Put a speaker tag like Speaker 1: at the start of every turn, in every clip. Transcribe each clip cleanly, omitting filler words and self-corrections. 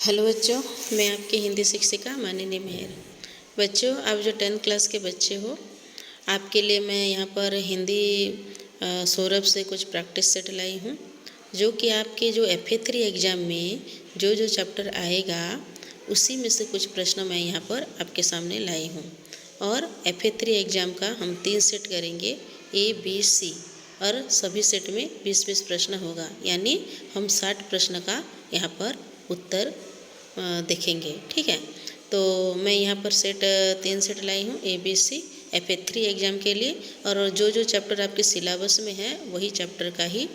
Speaker 1: Hello बच्चों, मैं आपकी हिंदी शिक्षिका माननीय मेहर। बच्चों, आप जो 10th क्लास के बच्चे हो, आपके लिए मैं यहाँ पर हिंदी सौरभ से कुछ प्रैक्टिस सेट लाई हूँ, जो कि आपके जो FA3 एग्ज़ाम में जो जो चैप्टर आएगा उसी में से कुछ प्रश्न मैं यहाँ पर आपके सामने लाई हूँ। और FA3 एग्ज़ाम का हम 3 सेट करेंगे, A, B, C, और सभी सेट में 20-20 प्रश्न होगा, यानी हम 60 प्रश्न का यहाँ पर उत्तर देखेंगे। ठीक है, तो मैं यहाँ पर 3 सेट लाई हूँ, ABC FA3 एग्ज़ाम के लिए। और जो जो चैप्टर आपके सिलेबस में है वही चैप्टर का ही,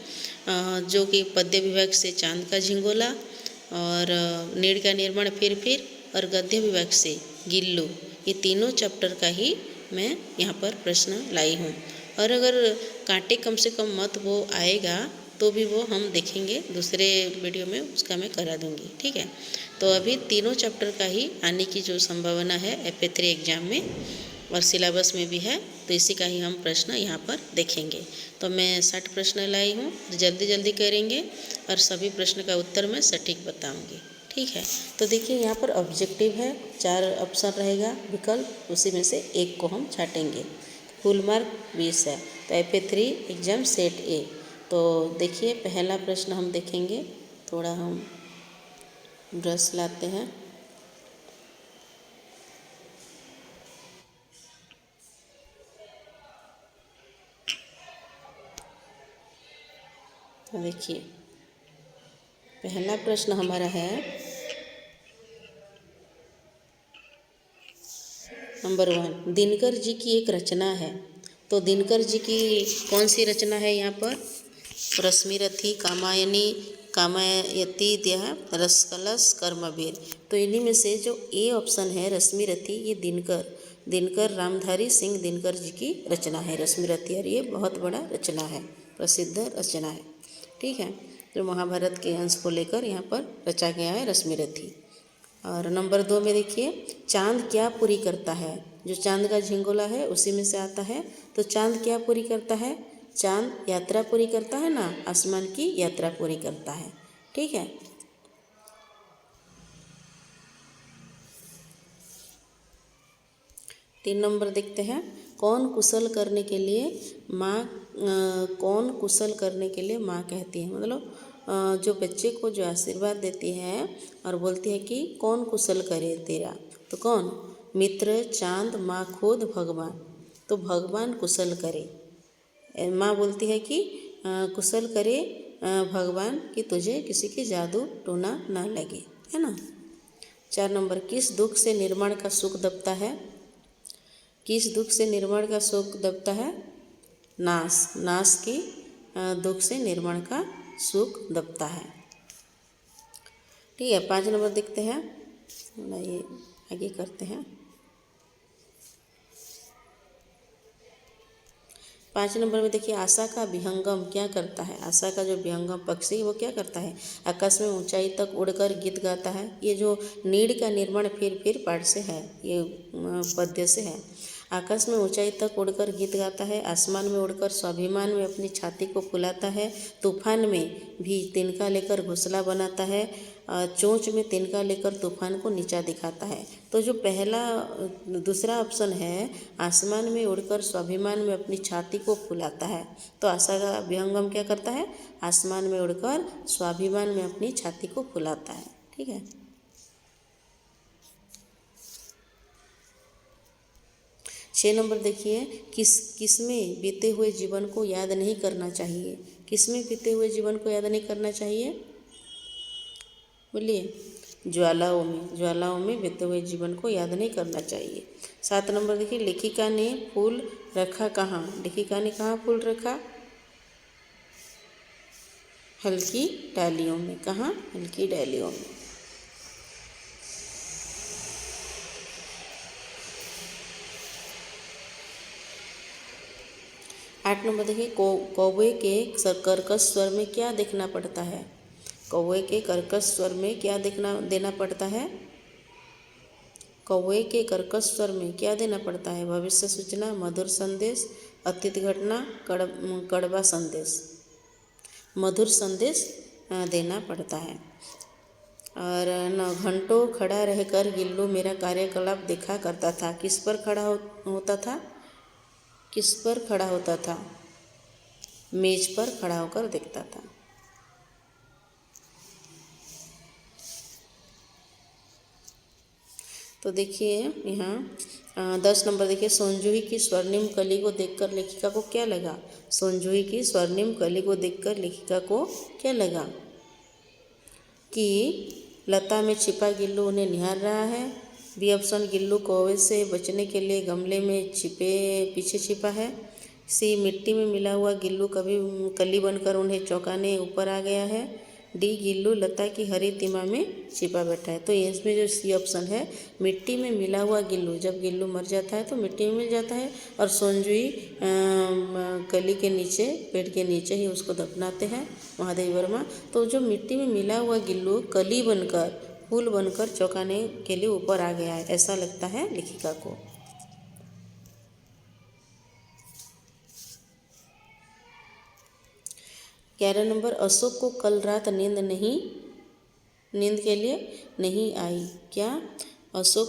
Speaker 1: जो कि पद्य विभाग से चांद का झिंगोला, और नीड़ का निर्माण फिर और गद्य विभाग से गिल्लू, ये तीनों चैप्टर का ही मैं यहाँ पर प्रश्न लाई हूँ। और अगर कांटे कम से कम मत वो आएगा तो भी वो हम देखेंगे दूसरे वीडियो में, उसका मैं करा दूँगी। ठीक है, तो अभी तीनों चैप्टर का ही आने की जो संभावना है FA3 एग्ज़ाम में और सिलेबस में भी है, तो इसी का ही हम प्रश्न यहाँ पर देखेंगे। तो मैं 60 प्रश्न लाई हूँ, जल्दी जल्दी करेंगे और सभी प्रश्न का उत्तर मैं सटीक बताऊँगी। ठीक है, तो देखिए यहाँ पर ऑब्जेक्टिव है, 4 ऑप्शन रहेगा विकल्प, उसी में से एक को हम छाटेंगे। फुल मार्क 20 है, तो FA3 एग्ज़ाम सेट A। तो देखिए पहला प्रश्न हम देखेंगे, थोड़ा हम ब्रश लाते हैं। देखिए पहला प्रश्न हमारा है नंबर 1, दिनकर जी की एक रचना है। तो दिनकर जी की कौन सी रचना है यहाँ पर? रश्मिरथी, कामायनी, कामायती द्या, रसकलश, कर्मवीर। तो इन्हीं में से जो ए ऑप्शन है रश्मिरथी, ये दिनकर रामधारी सिंह दिनकर जी की रचना है रश्मिरथी, और ये बहुत बड़ा रचना है, प्रसिद्ध रचना है। ठीक है, जो महाभारत के अंश को लेकर यहाँ पर रचा गया है रश्मिरथी। और नंबर 2 में देखिए, चांद क्या पूरी करता है? जो चांद का झिंगोला है उसी में से आता है। तो चांद क्या पूरी करता है? चांद यात्रा पूरी करता है ना, आसमान की यात्रा पूरी करता है। ठीक है, 3 नंबर देखते हैं, कौन कुशल करने के लिए माँ कहती है? मतलब जो बच्चे को जो आशीर्वाद देती है और बोलती है कि कौन कुशल करे तेरा, तो कौन? मित्र, चांद, माँ खुद, भगवान। तो भगवान कुशल करे। माँ बोलती है कि कुशल करे भगवान, कि तुझे किसी की जादू टोना ना लगे, है ना। 4 नंबर, किस दुख से निर्माण का सुख दबता है? किस दुख से निर्माण का सुख दबता है? नाश की दुख से निर्माण का सुख दबता है। ठीक है, 5 नंबर देखते हैं, ये आगे करते हैं। 5 नंबर में देखिए, आशा का विहंगम क्या करता है? आशा का जो विहंगम पक्षी वो क्या करता है? आकाश में ऊंचाई तक उड़कर गीत गाता है। ये जो नीड़ का निर्माण फिर पाठ से है, ये पद्य से है। आकाश में ऊंचाई तक उड़कर गीत गाता है, आसमान में उड़कर स्वाभिमान में अपनी छाती को फुलाता है, तूफान में भी तिनका लेकर घोंसला बनाता है, चोंच में तिनका लेकर तूफान को नीचा दिखाता है। तो जो दूसरा ऑप्शन है, आसमान में उड़कर स्वाभिमान में अपनी छाती को फुलाता है, तो आशा का विहंगम क्या करता है? आसमान में उड़कर स्वाभिमान में अपनी छाती को फुलाता है। ठीक है, 6 नंबर देखिए, किसमें बीते हुए जीवन को याद नहीं करना चाहिए? किसमें बीते हुए जीवन को याद नहीं करना चाहिए? बोलिए। ज्वालाओं में बीते हुए जीवन को याद नहीं करना चाहिए। 7 नंबर देखिए, लेखिका ने फूल रखा कहाँ? लेखिका ने कहाँ फूल रखा? हल्की डालियों में। कहाँ? हल्की डालियों में। 8 नंबर देखिए, कौवे के कर्कश स्वर में क्या देखना पड़ता है? कौवे के कर्कश स्वर में क्या देना पड़ता है? कौवे के कर्कश स्वर में क्या देना पड़ता है? भविष्य सूचना, मधुर संदेश, अतीत घटना, कड़वा संदेश। मधुर संदेश देना पड़ता है। और न घंटों खड़ा रहकर गिल्लू मेरा कार्यकलाप देखा करता था। किस पर खड़ा होता था? किस पर खड़ा होता था? मेज पर खड़ा होकर देखता था। तो देखिए यहाँ 10 नंबर देखिए, सोनजूही की स्वर्णिम कली को देखकर लेखिका को क्या लगा? सोनजूही की स्वर्णिम कली को देखकर लेखिका को क्या लगा? कि लता में छिपा गिल्लू उन्हें निहार रहा है। बी ऑप्शन, गिल्लू कौवे से बचने के लिए गमले में पीछे छिपा है। सी, मिट्टी में मिला हुआ गिल्लू कभी कली बनकर उन्हें चौंकाने ऊपर आ गया है। डी, गिल्लू लता की हरी तिमा में छिपा बैठा है। तो इसमें जो सी ऑप्शन है, मिट्टी में मिला हुआ गिल्लू, जब गिल्लू मर जाता है तो मिट्टी में मिल जाता है, और सोनजुई कली के नीचे, पेड़ के नीचे ही उसको दफनाते हैं महादेवी वर्मा। तो जो मिट्टी में मिला हुआ गिल्लू कली बनकर, फूल बनकर चौंकाने के लिए ऊपर आ गया है, ऐसा लगता है लेखिका को। 11 नंबर, अशोक को कल रात नींद के लिए नहीं आई। क्या? अशोक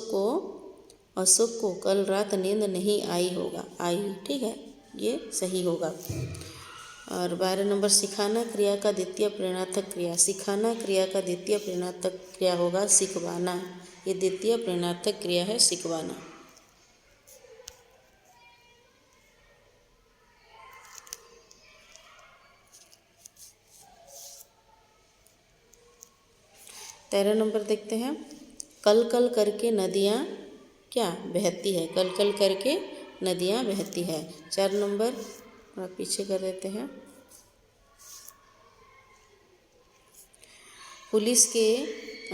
Speaker 1: को कल रात नींद नहीं आई होगा, आई, ठीक है, ये सही होगा। और 12 नंबर, सिखाना क्रिया का द्वितीय प्रेरणार्थक क्रिया। सिखाना क्रिया का द्वितीय प्रेरणार्थक क्रिया होगा सिखवाना। ये द्वितीय प्रेरणार्थक क्रिया है, सिखवाना। तेरह नंबर देखते हैं, कल कल करके नदियाँ क्या बहती है? कल कल करके नदियाँ बहती है। 4 नंबर थोड़ा पीछे कर देते हैं। पुलिस के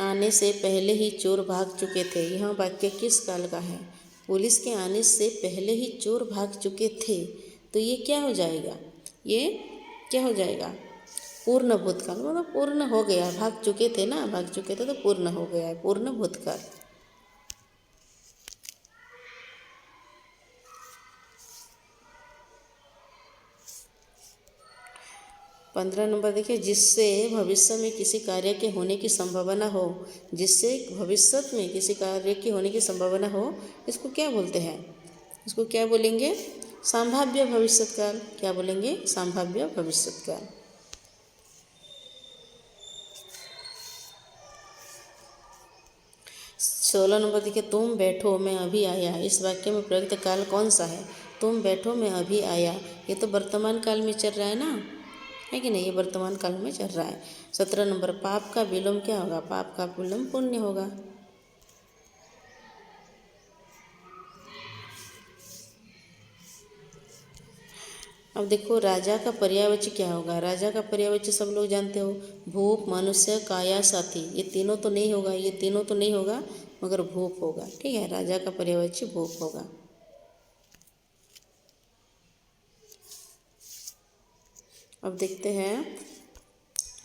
Speaker 1: आने से पहले ही चोर भाग चुके थे। यह वाक्य किस काल का है? पुलिस के आने से पहले ही चोर भाग चुके थे, तो ये क्या हो जाएगा? ये क्या हो जाएगा? पूर्ण भूतकाल, मतलब पूर्ण हो गया, भाग चुके थे ना, भाग चुके थे तो पूर्ण हो गया है, पूर्ण भूतकाल। 15 नंबर देखिए, जिससे भविष्य में किसी कार्य के होने की संभावना हो। जिससे भविष्य में किसी कार्य के होने की संभावना हो, इसको क्या बोलते हैं? इसको क्या बोलेंगे? संभाव्य भविष्यकाल। क्या बोलेंगे? संभाव्य भविष्यकाल। 16 नंबर देखिए, तुम बैठो मैं अभी आया। इस वाक्य में प्रयुक्त काल कौन सा है? तुम बैठो मैं अभी आया, ये तो वर्तमान काल में चल रहा है ना, है कि नहीं? ये वर्तमान काल में चल रहा है। 17 नंबर, पाप का विलोम क्या होगा? पाप का विलोम पुण्य होगा। अब देखो, राजा का पर्यायवाची क्या होगा? राजा का पर्यायवाची सब लोग जानते हो, भूप, मनुष्य, काया, साथी। ये तीनों तो नहीं होगा, ये तीनों तो नहीं होगा, मगर भूप होगा, ठीक है। राजा का पर्यायवाची भूप होगा। अब देखते हैं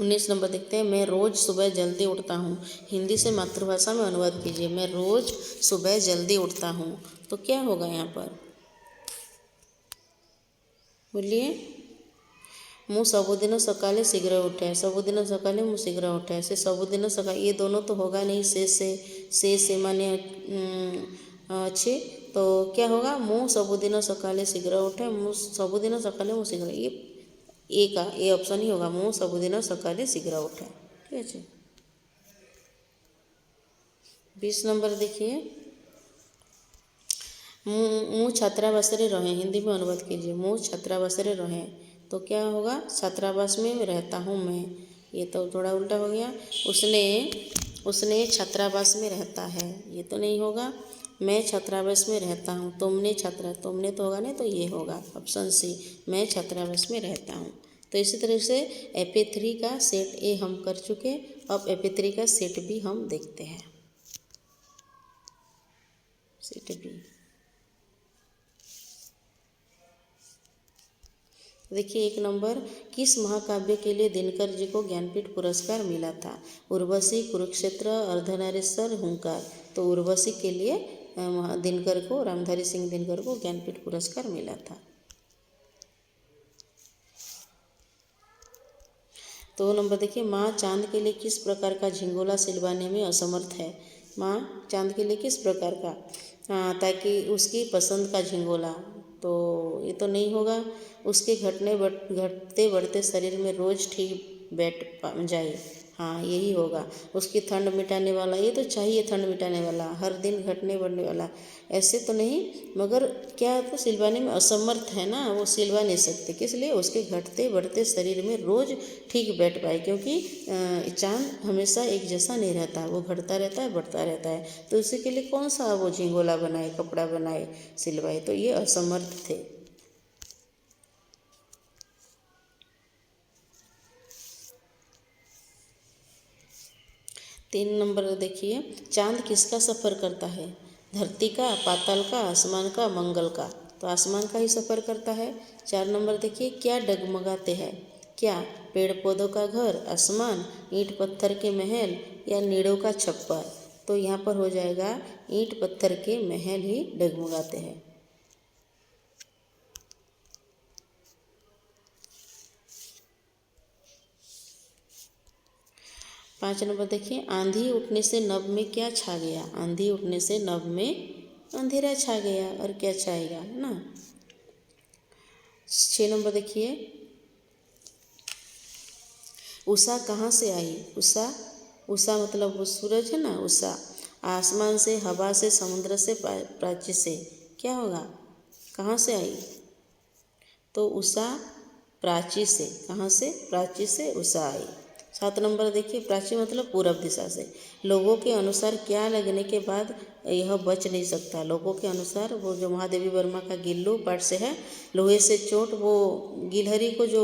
Speaker 1: 19 नंबर देखते हैं, मैं रोज़ सुबह जल्दी उठता हूँ। हिंदी से मातृभाषा में अनुवाद कीजिए। मैं रोज़ सुबह जल्दी उठता हूँ, तो क्या होगा यहाँ पर? बोलिए। ମୁଁ ସବୁଦିନ ସକାଳେ ଶୀଘ୍ର ଉଠେ। ସବୁଦିନ ସକାଳେ ମୁଁ ଶୀଘ୍ର ଉଠେ। से ସବୁଦିନ ସକାଳେ, ये दोनों तो होगा नहीं। से माने अच्छे, तो क्या होगा? ମୁଁ ସବୁଦିନ ସକାଳେ ଶୀଘ୍ର ଉଠେ। ମୁଁ ସବୁଦିନ ସକାଳେ ମୁଁ ଶୀଘ୍ର, ये ए का ए ऑप्शन ही होगा। ମୁଁ ସବୁଦିନ ସକାଳେ ଶୀଘ୍ର उठे, ठीक है। 20 नंबर देखिए, ମୁଁ ଛାତ୍ରାବାସରେ ରहे। हिंदी में अनुवाद कीजिए। ମୁଁ ଛାତ୍ରାବାସରେ रहे, तो क्या होगा? छात्रावास में रहता हूँ मैं। ये तो थोड़ा उल्टा हो गया। उसने छात्रावास में रहता है, ये तो नहीं होगा। मैं छात्रावास में रहता हूँ। तुमने तो होगा नहीं, तो ये होगा ऑप्शन सी, मैं छात्रावास में रहता हूँ। तो इसी तरह से AP3 का सेट ए हम कर चुके। अब AP3 का सेट बी हम देखते हैं। सेट बी देखिए, 1 नंबर, किस महाकाव्य के लिए दिनकर जी को ज्ञानपीठ पुरस्कार मिला था? उर्वशी, कुरुक्षेत्र, अर्धनारीश्वर, हुंकार। तो उर्वशी के लिए दिनकर को, रामधारी सिंह दिनकर को ज्ञानपीठ पुरस्कार मिला था। 2 नंबर देखिए, माँ चाँद के लिए किस प्रकार का झिंगोला सिलवाने में असमर्थ है। माँ चाँद के लिए किस प्रकार का, ताकि उसकी पसंद का झिंगोला, तो ये तो नहीं होगा। उसके घटते बढ़ते शरीर में रोज़ ठीक बैठ जाए, हाँ यही होगा। उसकी ठंड मिटाने वाला, ये तो चाहिए ठंड मिटाने वाला, हर दिन घटने बढ़ने वाला, ऐसे तो नहीं। मगर क्या तो सिलवाने में असमर्थ है ना, वो सिलवा नहीं सकते, किस लिए, उसके घटते बढ़ते शरीर में रोज़ ठीक बैठ पाए, क्योंकि चाँद हमेशा एक जैसा नहीं रहता, वो घटता रहता है बढ़ता रहता है। तो उसी के लिए कौन सा वो झिंगोला बनाए, कपड़ा बनाए, सिलवाए, तो ये असमर्थ थे। 3 नंबर देखिए, चाँद किसका सफ़र करता है, धरती का, पाताल का, आसमान का, मंगल का, तो आसमान का ही सफ़र करता है। 4 नंबर देखिए, क्या डगमगाते हैं, क्या पेड़ पौधों का घर, आसमान, ईंट पत्थर के महल या नीड़ों का छप्पर, तो यहाँ पर हो जाएगा ईंट पत्थर के महल ही डगमगाते हैं। 5 नंबर देखिए, आंधी उठने से नभ में क्या छा गया, आंधी उठने से नभ में अंधेरा छा गया, और क्या छाएगा, है ना। 6 नंबर देखिए, उषा कहाँ से आई, उषा, उषा मतलब वो सूरज है ना, उषा आसमान से, हवा से, समुद्र से, प्राची से, क्या होगा, कहाँ से आई, तो उषा प्राची से, कहाँ से, प्राची से उषा आई। 7 नंबर देखिए, प्राची मतलब पूरब दिशा से, लोगों के अनुसार क्या लगने के बाद यह बच नहीं सकता, लोगों के अनुसार वो जो महादेवी वर्मा का गिल्लू पाठ से है, लोहे से चोट, वो गिलहरी को जो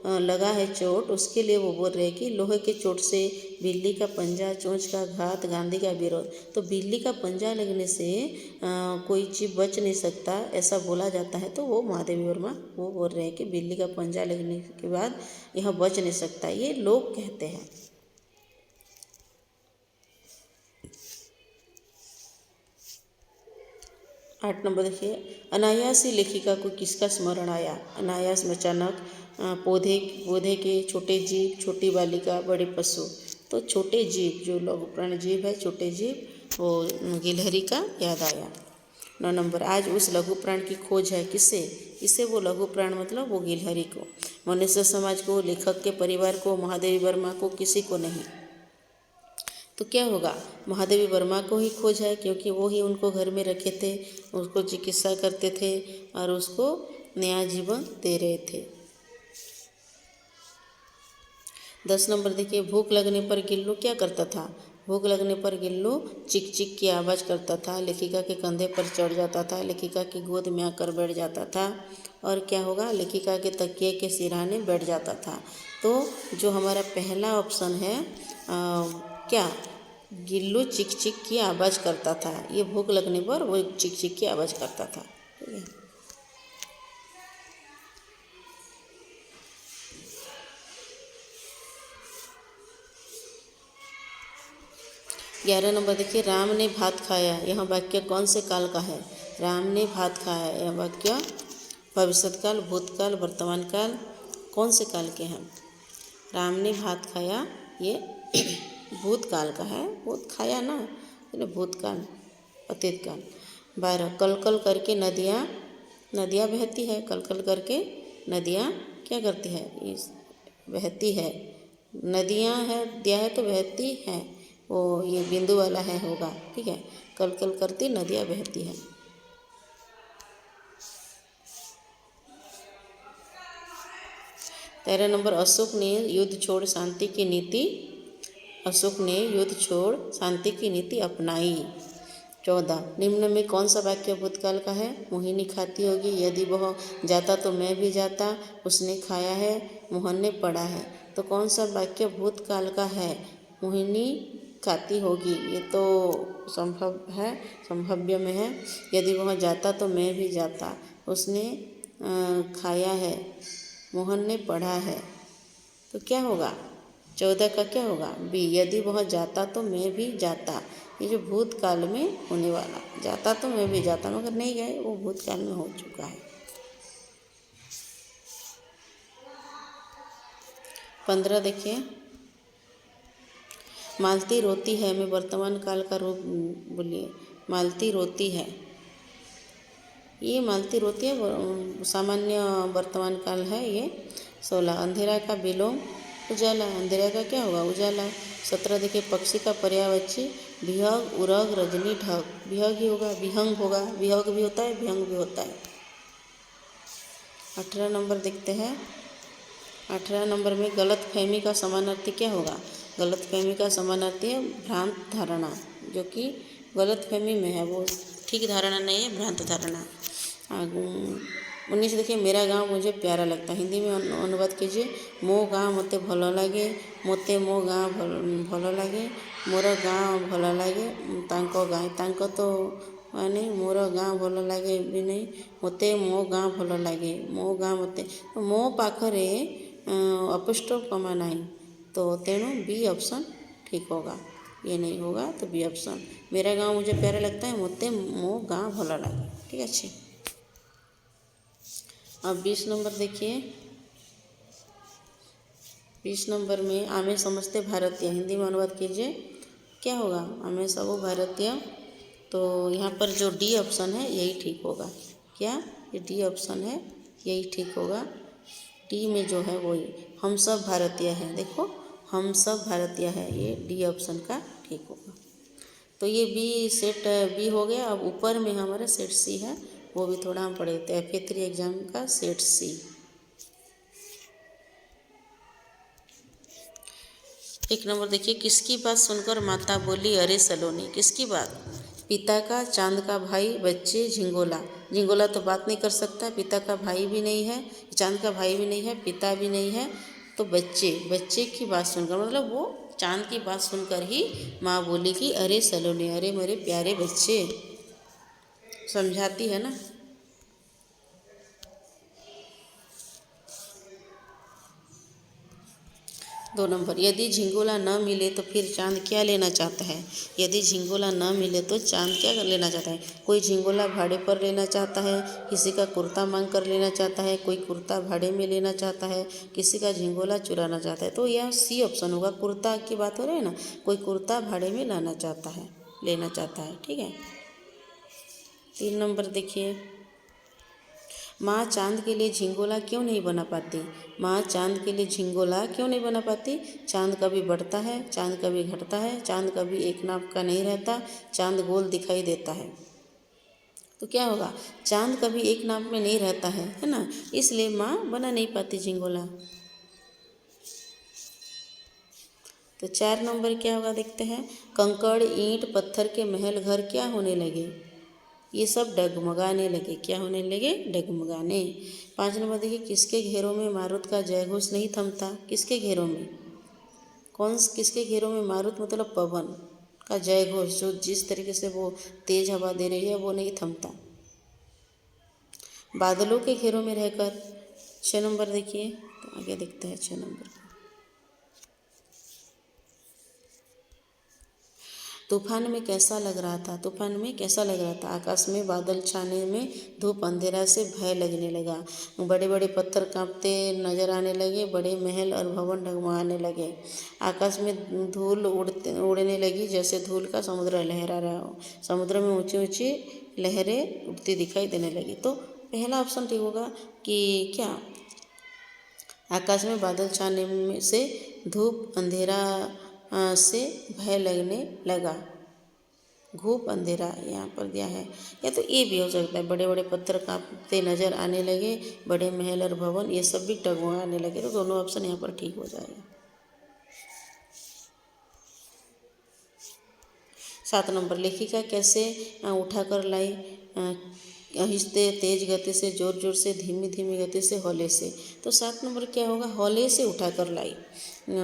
Speaker 1: लगा है चोट, उसके लिए वो बोल रहे हैं कि लोहे के चोट से बिल्ली का पंजा, चोंच का घात, गांधी का विरोध, तो बिल्ली का पंजा लगने से कोई जीव बच नहीं सकता, ऐसा बोला जाता है। तो वो महादेवी वर्मा वो बोल रहे हैं कि बिल्ली का पंजा लगने के बाद यह बच नहीं सकता, ये लोग कहते हैं। 8 नंबर देखिए, अनायास ही लेखिका को किसका स्मरण आया, अनायास में अचानक, पौधे पौधे के, छोटे जीव, छोटी बालिका, बड़े पशु, तो छोटे जीव, जो लघु प्राणी जीव है, छोटे जीव, वो गिलहरी का याद आया। 9 नंबर, आज उस लघु प्राण की खोज है, किसे, किसे, वो लघु प्राण मतलब वो गिलहरी को, मनुष्य समाज को, लेखक के परिवार को, महादेवी वर्मा को, किसी को नहीं, तो क्या होगा, महादेवी वर्मा को ही खोज है, क्योंकि वो ही उनको घर में रखे थे, उसको चिकित्सा करते थे और उसको नया जीवन दे रहे थे। 10 नंबर देखिए, भूख लगने पर गिल्लू क्या करता था, भूख लगने पर गिल्लू चिक चिक की आवाज़ करता था, लेखिका के कंधे पर चढ़ जाता था, लेखिका की गोद में आकर बैठ जाता था, और क्या होगा, लेखिका के तकिए के सिरहाने बैठ जाता था। तो जो हमारा पहला ऑप्शन है, क्या, गिल्लू चिक चिक की आवाज़ करता था, ये भूख लगने पर वो चिक चिक की आवाज़ करता था, ठीक है। 11 नंबर देखिए, राम ने भात खाया, यह वाक्य कौन से काल का है, राम ने भात खाया, यह वाक्य भविष्यकाल, भूतकाल, वर्तमान काल, कौन से काल के हैं, राम ने भात खाया, ये भूतकाल का है, भूत खाया ना, भूतकाल, अतीत काल। 12, कल कल करके नदियाँ, नदियाँ बहती है, कल कल करके नदियाँ क्या करती है, इस बहती है, नदियाँ है, दिया है तो बहती हैं, वो ये बिंदु वाला है होगा, ठीक है, कल कल करती नदियाँ बहती हैं। 13 नंबर, अशोक ने युद्ध छोड़ शांति की नीति, अशोक ने युद्ध छोड़ शांति की नीति अपनाई। 14, निम्न में कौन सा वाक्य भूतकाल का है, मोहिनी खाती होगी, यदि वह जाता तो मैं भी जाता, उसने खाया है, मोहन ने पढ़ा है, तो कौन सा वाक्य भूतकाल का है, मोहिनी खाती होगी, ये तो संभव है, संभव्य में है, यदि वह जाता तो मैं भी जाता, उसने खाया है, मोहन ने पढ़ा है, तो क्या होगा, 14 का क्या होगा, बी, यदि वह जाता तो मैं भी जाता, ये जो भूतकाल में होने वाला, जाता तो मैं भी जाता, मगर नहीं गए, वो भूतकाल में हो चुका है। 15 देखिए, मालती रोती है में वर्तमान काल का रूप बोलिए। मालती रोती है, ये मालती रोती है सामान्य वर्तमान काल है ये। 16 अंधेरा का विलोम उजाला, अंधेरा का क्या होगा? उजाला। 17 देखिए, पक्षी का पर्यायवाची विहग उरग रजनी ढग, विहग ही होगा, विहंग होगा, विहग भी होता है, विहंग भी होता है। 18 नंबर देखते हैं। 18 नंबर में गलत फहमी का समानार्थी क्या होगा? गलत फहमी का समानार्थी है भ्रांत धारणा, जो कि गलत फहमी में है, वो ठीक धारणा नहीं है, भ्रांत धारणा। 19 देखिए, मेरा गांव मुझे प्यारा लगता है, हिंदी में अनुवाद कीजिए। मो गाँव मते भल लगे, मते मो गाँव भल लगे, मोर गाँव भल लगे, तांको गाँव, तांको तो माने मोर गाँ भल लगे भी नहीं, मते मो गाँ भल लगे, मो गाँ मते, मो पाखरे अपस्ट्रोफ कमा नहीं, तो तेणु बी ऑप्शन ठीक होगा, ये नहीं होगा तो बी ऑप्शन। मेरा गांव मुझे प्यारा लगता है, मते मो गाँ भल लगे। ठीक है। अब 20 नंबर देखिए। 20 नंबर में आमे समझते भारतीय, हिंदी में अनुवाद कीजिए। क्या होगा? आमे सबो भारतीय, तो यहाँ पर जो डी ऑप्शन है यही ठीक होगा। क्या? ये डी ऑप्शन है, यही ठीक होगा। डी में जो है वही, हम सब भारतीय हैं, देखो हम सब भारतीय है, ये डी ऑप्शन का ठीक होगा। तो ये बी सेट बी हो गया। अब ऊपर में हमारा सेट सी है, वो भी थोड़ा हम पढ़े थे, FA3 एग्जाम का सेट सी। एक नंबर देखिए, किसकी बात सुनकर माता बोली अरे सलोनी? किसकी बात? पिता का, चांद का भाई, बच्चे, झिंगोला। झिंगोला तो बात नहीं कर सकता, पिता का भाई भी नहीं है, चांद का भाई भी नहीं है, पिता भी नहीं है, तो बच्चे, बच्चे की बात सुनकर, मतलब वो चांद की बात सुनकर ही माँ बोली कि अरे सलोनी, अरे मेरे प्यारे बच्चे, समझाती है ना। 2 नंबर, यदि झिंगोला न मिले तो फिर चांद क्या लेना चाहता है? यदि झिंगोला न मिले तो चांद क्या लेना चाहता है? कोई झिंगोला भाड़े पर लेना चाहता है, किसी का कुर्ता मांग कर लेना चाहता है, कोई कुर्ता भाड़े में लेना चाहता है, किसी का झिंगोला चुराना चाहता है, तो यह सी ऑप्शन होगा। कुर्ता की बात हो रही है ना, कोई कुर्ता भाड़े में लाना चाहता है, लेना चाहता है। ठीक है। 3 नंबर देखिए, माँ चांद के लिए झिंगोला क्यों नहीं बना पाती? माँ चांद के लिए झिंगोला क्यों नहीं बना पाती? चांद कभी बढ़ता है, चांद कभी घटता है, चांद कभी एक नाप का नहीं रहता, चांद गोल दिखाई देता है, तो क्या होगा? चांद कभी एक नाप में नहीं रहता है ना, इसलिए माँ बना नहीं पाती झिंगोला। तो 4 नंबर क्या होगा देखते हैं। कंकड़ ईंट पत्थर के महल घर क्या होने लगे? ये सब डगमगाने लगे। क्या होने लगे? डगमगाने। 5 नंबर देखिए, किसके घेरों में मारुत का जयघोष नहीं थमता? किसके घेरों में? किसके घेरों में? मारुत मतलब पवन का जयघोष, जो जिस तरीके से वो तेज हवा दे रही है वो नहीं थमता। बादलों के घेरों में रहकर। 6 नंबर देखिए, तो आगे देखते हैं 6 नंबर। तूफान में कैसा लग रहा था? तूफान में कैसा लग रहा था? आकाश में बादल छाने में, धूप अंधेरा से भय लगने लगा, बड़े बड़े पत्थर कांपते नजर आने लगे, बड़े महल और भवन डगमगाने लगे, आकाश में धूल उड़ने लगी जैसे धूल का समुद्र लहरा रहा हो, समुद्र में ऊंची ऊंची लहरें उड़ती दिखाई देने लगी। तो पहला ऑप्शन ठीक होगा कि क्या? आकाश में बादल छाने से धूप अंधेरा से भय लगने लगा, धूप अंधेरा यहाँ पर दिया है, या तो ये भी हो सकता है, बड़े बड़े पत्थर कांपते नजर आने लगे, बड़े महल और भवन ये सब भी डगमगाने लगे, तो दोनों ऑप्शन यहाँ पर ठीक हो जाएगा। 7 नंबर, लेखिका कैसे उठाकर लाई? आहिस्ते तेज गति से, जोर जोर से, धीमी धीमी गति से, हौले से। तो 7 नंबर क्या होगा? हौले से उठाकर लाई।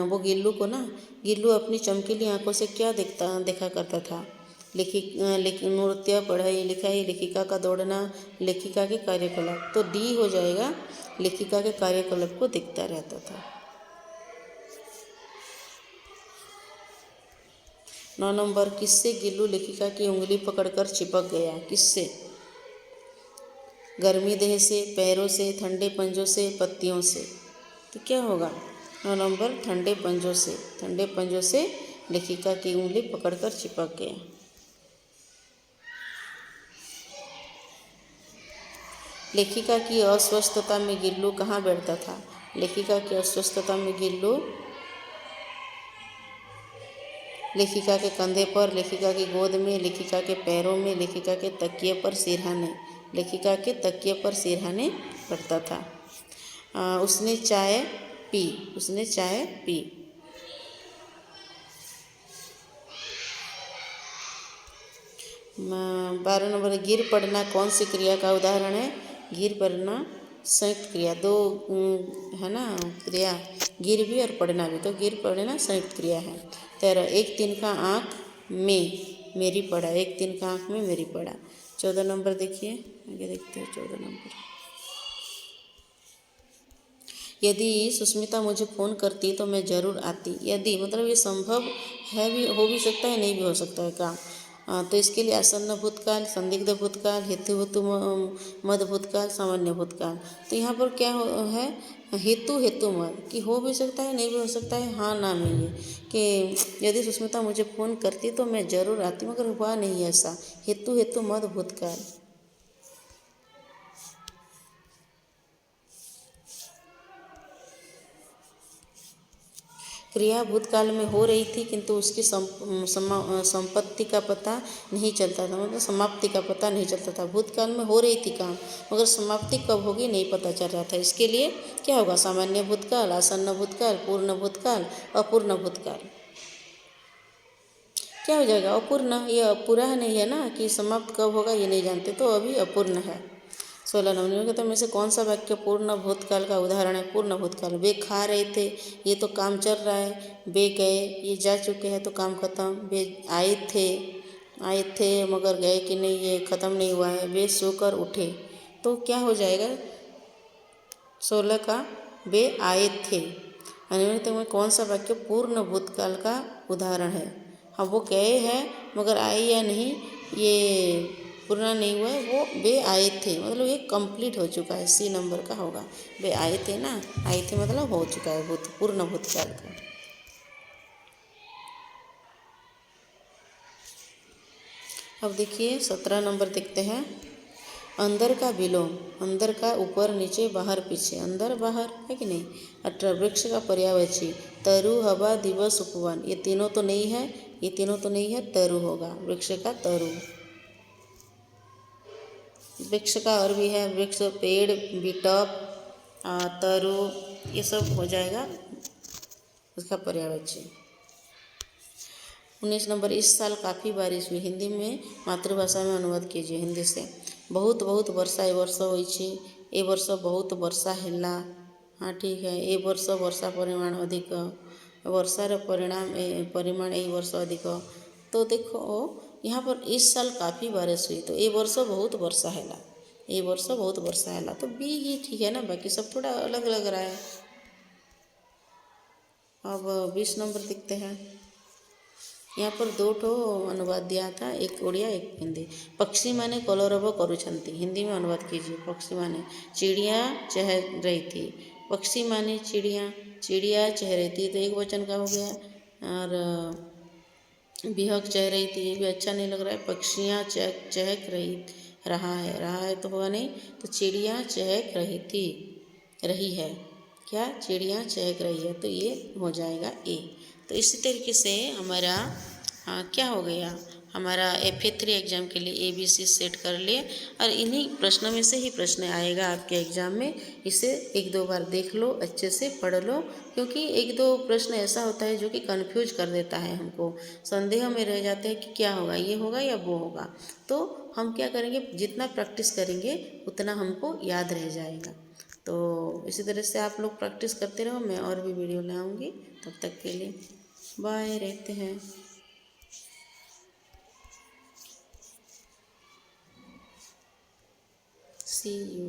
Speaker 1: वो गिल्लू को ना, गिल्लू अपनी चमकीली आंखों से क्या देखा करता था? लेकिन नृत्य, पढ़ाई लिखाई, लेखिका का दौड़ना, लेखिका के कार्यकलाप। तो डी हो जाएगा, लेखिका के कार्यकलाप को देखता रहता था। 9 नंबर, किससे गिल्लू लेखिका की उंगली पकड़कर चिपक गया? किससे? गर्मी देह से, पैरों से, ठंडे पंजों से, पत्तियों से। तो क्या होगा? 9 नंबर ठंडे पंजों से, ठंडे पंजों से लेखिका की उंगली पकड़कर चिपक गया। लेखिका की अस्वस्थता में गिल्लू कहाँ बैठता था? लेखिका की अस्वस्थता में गिल्लू लेखिका के कंधे पर, लेखिका की गोद में, लेखिका के पैरों में, लेखिका के तकिए पर सिरहाने, लेखिका के तकिए पर सिरहाने पड़ता था। उसने चाय पी, उसने चाय पी। 12 नंबर गिर पड़ना कौन सी क्रिया का उदाहरण है? गिर पड़ना संयुक्त क्रिया, दो है ना क्रिया, गिर भी और पड़ना भी, तो गिर पड़ना संयुक्त क्रिया है। 13 एक तिनका आँख में मेरी पड़ा, एक तिनका आँख में मेरी पड़ा। 14 नंबर देखिए, आगे देखते हैं 14 नंबर। यदि सुष्मिता मुझे फ़ोन करती तो मैं ज़रूर आती। यदि मतलब ये संभव है, भी हो भी सकता है, नहीं भी हो सकता है काम। तो इसके लिए आसन्न भूतकाल, संदिग्ध भूतकाल, हेतु मद भूतकाल, सामान्य भूतकाल। तो यहाँ पर क्या है? हेतु मद कि हो भी सकता है, नहीं भी हो सकता है, हाँ ना में ये कि यदि सुष्मिता मुझे फ़ोन करती तो मैं ज़रूर आती, मगर हुआ नहीं ऐसा। हेतु मद भूतकाल। क्रिया भूतकाल में हो रही थी किंतु उसकी संपत्ति का पता नहीं चलता था, मतलब समाप्ति का पता नहीं चलता था। भूतकाल में हो रही थी काम, मगर समाप्ति कब होगी नहीं पता चल रहा था। इसके लिए क्या होगा? सामान्य भूतकाल, आसन्न भूतकाल, पूर्ण भूतकाल, अपूर्ण भूतकाल। क्या हो जाएगा? अपूर्ण। ये पूरा नहीं है ना कि समाप्त कब होगा ये नहीं जानते, तो अभी अपूर्ण है। 16 नंबर तो में से कौन सा वाक्य पूर्ण भूतकाल का उदाहरण है? पूर्ण भूतकाल, वे खा रहे थे, ये तो काम चल रहा है। वे गए, ये जा चुके हैं तो काम खत्म। वे आए थे मगर गए कि नहीं, ये ख़त्म नहीं हुआ है। वे सोकर उठे, तो क्या हो जाएगा? 16 का वे आए थे। निम्नलिखित में कौन सा वाक्य पूर्ण भूतकाल का उदाहरण है? हाँ, वो गए हैं मगर आए या नहीं ये पूर्ण नहीं हुआ है, वो वे आए थे, मतलब ये कंप्लीट हो चुका है। सी नंबर का होगा। वे आए थे ना, आए थे मतलब हो चुका है पूर्ण भूतकाल का। अब देखिए 17 नंबर देखते हैं। अंदर का विलोम, अंदर का ऊपर नीचे, बाहर पीछे, अंदर बाहर है कि नहीं। 18 वृक्ष का पर्यायवाची, तरु, हवा, दिवस, उपवन। ये तीनों तो नहीं है, ये तीनों तो नहीं है, तरु होगा, वृक्ष का तरु। वृक्ष का और भी है, वृक्ष, पेड़, बिटप, तरु, ये सब हो जाएगा उसका पर्यायवाची। 19 नंबर इस साल काफ़ी बारिश हुई, हिंदी में मातृभाषा में अनुवाद कीजिए हिंदी से। बहुत बहुत वर्षा ए वर्ष होइछि, ए वर्ष बहुत वर्षा हैला। हाँ ठीक है, ए वर्ष वर्षा परिमाण अधिक, वर्षार परिमाण ए वर्ष अधिक। तो देखो यहाँ पर इस साल काफ़ी बारिश हुई, तो ए वर्ष बहुत वर्षा हैला, ए वर्ष बहुत वर्षा हैला, तो बी ही ठीक है ना, बाकी सब थोड़ा अलग लग रहा है। अब 20 नंबर देखते हैं। यहाँ पर दो ठो अनुवाद दिया था, एक ओडिया एक हिंदी। पक्षी माने कलरव करुछंती, हिंदी में अनुवाद कीजिए। पक्षी माने चिड़िया चह रही थी, पक्षी माने चिड़िया, चिड़िया चह रही थी, तो एक वचन का हो गया। और बिहक चह रही थी, ये भी अच्छा नहीं लग रहा है। पक्षियाँ चहक रहा है तो होगा नहीं, तो चिड़िया चहक रही है, क्या? चिड़िया चहक रही है, तो ये हो जाएगा ए। तो इसी तरीके से हमारा क्या हो गया, हमारा FA3 एग्ज़ाम के लिए ABC सेट कर लिए, और इन्हीं प्रश्नों में से ही प्रश्न आएगा आपके एग्ज़ाम में। इसे एक दो बार देख लो, अच्छे से पढ़ लो, क्योंकि एक दो प्रश्न ऐसा होता है जो कि कन्फ्यूज कर देता है, हमको संदेह में रह जाते हैं कि क्या होगा, ये होगा या वो होगा। तो हम क्या करेंगे, जितना प्रैक्टिस करेंगे उतना हमको याद रह जाएगा। तो इसी तरह से आप लोग प्रैक्टिस करते रहो, मैं और भी वीडियो लाऊंगी। तब तक के लिए बाय, रहते हैं। See you.